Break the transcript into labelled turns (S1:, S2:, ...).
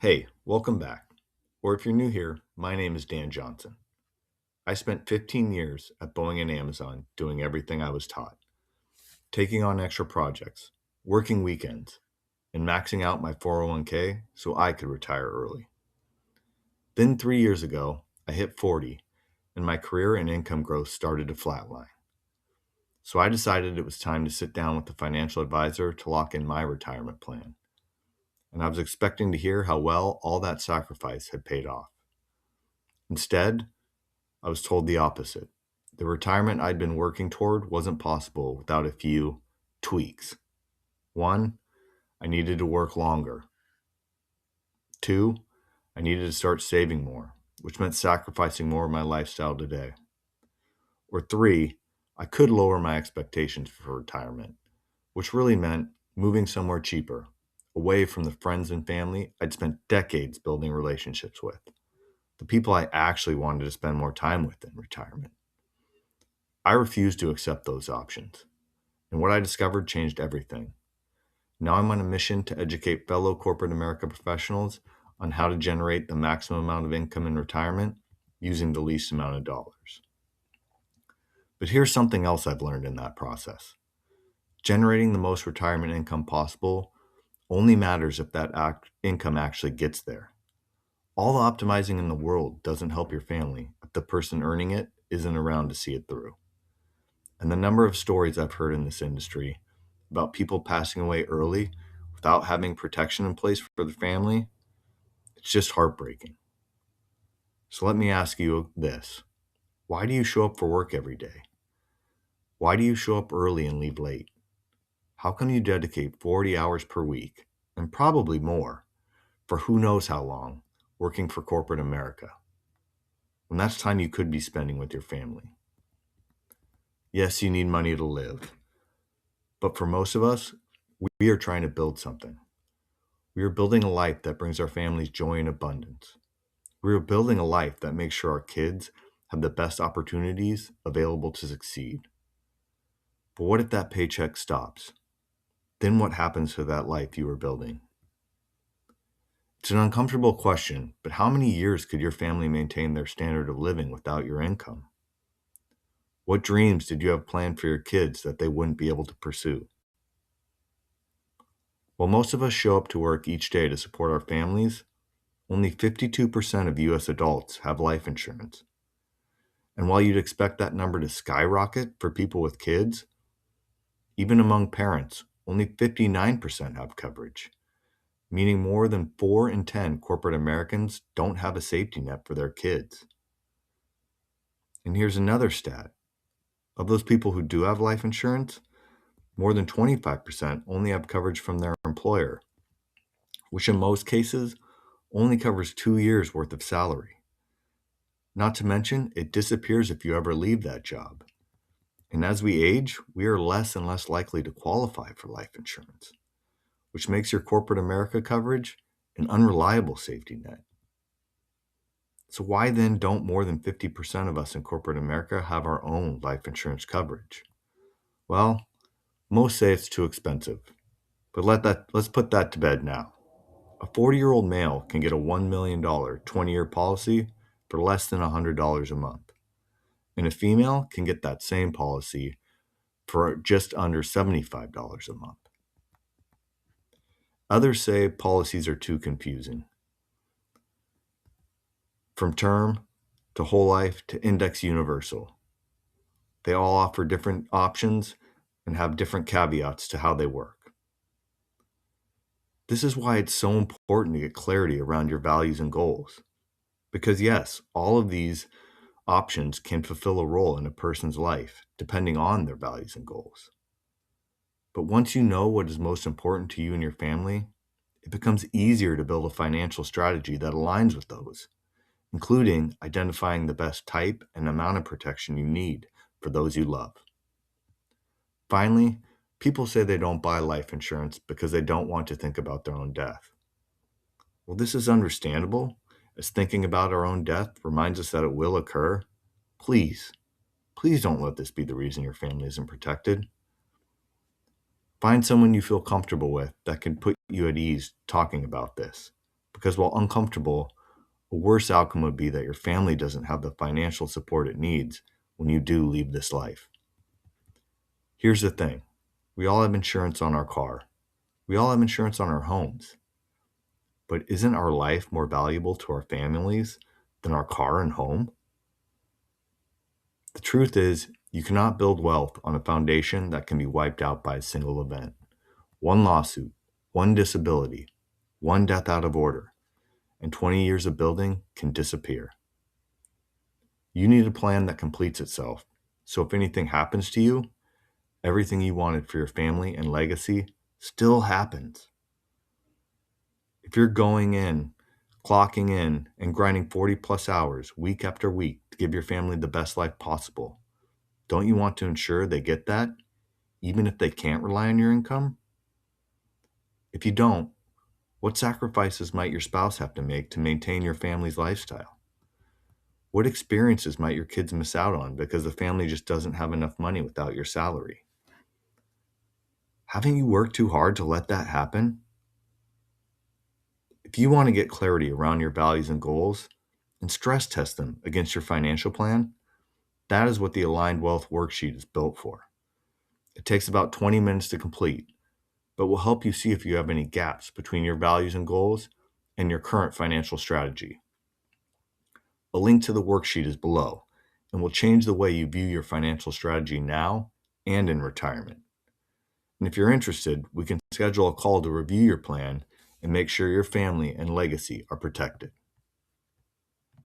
S1: Hey, welcome back. Or if you're new here, my name is Dan Johnson. I spent 15 years at Boeing and Amazon doing everything I was taught, taking on extra projects, working weekends, and maxing out my 401k so I could retire early. Then 3 years ago, I hit 40 and my career and income growth started to flatline. So I decided it was time to sit down with a financial advisor to lock in my retirement plan. And I was expecting to hear how well all that sacrifice had paid off. Instead, I was told the opposite. The retirement I'd been working toward wasn't possible without a few tweaks. One, I needed to work longer. Two, I needed to start saving more, which meant sacrificing more of my lifestyle today. Or three, I could lower my expectations for retirement, which really meant moving somewhere cheaper, away from the friends and family I'd spent decades building relationships with, the people I actually wanted to spend more time with in retirement. I refused to accept those options, and what I discovered changed everything. Now I'm on a mission to educate fellow corporate America professionals on how to generate the maximum amount of income in retirement using the least amount of dollars. But here's something else I've learned in that process. Generating the most retirement income possible only matters if that income actually gets there. All the optimizing in the world doesn't help your family if the person earning it isn't around to see it through. And the number of stories I've heard in this industry about people passing away early without having protection in place for the family, it's just heartbreaking. So let me ask you this. Why do you show up for work every day? Why do you show up early and leave late? How come you dedicate 40 hours per week, and probably more, for who knows how long, working for corporate America, when that's time you could be spending with your family? Yes, you need money to live, but for most of us, we are trying to build something. We are building a life that brings our families joy and abundance. We are building a life that makes sure our kids have the best opportunities available to succeed. But what if that paycheck stops? Then what happens to that life you were building? It's an uncomfortable question, but how many years could your family maintain their standard of living without your income? What dreams did you have planned for your kids that they wouldn't be able to pursue? While most of us show up to work each day to support our families, only 52% of US adults have life insurance. And while you'd expect that number to skyrocket for people with kids, even among parents, only 59% have coverage, meaning more than 4 in 10 corporate Americans don't have a safety net for their kids. And here's another stat. Of those people who do have life insurance, more than 25% only have coverage from their employer, which in most cases only covers 2 years worth of salary. Not to mention, it disappears if you ever leave that job. And as we age, we are less and less likely to qualify for life insurance, which makes your corporate America coverage an unreliable safety net. So why then don't more than 50% of us in corporate America have our own life insurance coverage? Well, most say it's too expensive, but let's put that to bed now. A 40-year-old male can get a $1 million 20-year policy for less than $100 a month, and a female can get that same policy for just under $75 a month. Others say policies are too confusing. From term to whole life to index universal, they all offer different options and have different caveats to how they work. This is why it's so important to get clarity around your values and goals. Because yes, all of these options can fulfill a role in a person's life depending on their values and goals. But once you know what is most important to you and your family, it becomes easier to build a financial strategy that aligns with those, including identifying the best type and amount of protection you need for those you love. Finally, people say they don't buy life insurance because they don't want to think about their own death. Well, this is understandable, as thinking about our own death reminds us that it will occur. Please, please don't let this be the reason your family isn't protected. Find someone you feel comfortable with that can put you at ease talking about this. Because while uncomfortable, a worse outcome would be that your family doesn't have the financial support it needs when you do leave this life. Here's the thing. We all have insurance on our car. We all have insurance on our homes. But isn't our life more valuable to our families than our car and home? The truth is, you cannot build wealth on a foundation that can be wiped out by a single event. One lawsuit, one disability, one death out of order, and 20 years of building can disappear. You need a plan that completes itself. So if anything happens to you, everything you wanted for your family and legacy still happens. If you're going in, clocking in, and grinding 40 plus hours week after week to give your family the best life possible, don't you want to ensure they get that, even if they can't rely on your income? If you don't, what sacrifices might your spouse have to make to maintain your family's lifestyle? What experiences might your kids miss out on because the family just doesn't have enough money without your salary? Haven't you worked too hard to let that happen? If you want to get clarity around your values and goals and stress test them against your financial plan, that is what the Aligned Wealth Worksheet is built for. It takes about 20 minutes to complete, but will help you see if you have any gaps between your values and goals and your current financial strategy. A link to the worksheet is below and will change the way you view your financial strategy now and in retirement. And if you're interested, we can schedule a call to review your plan and make sure your family and legacy are protected.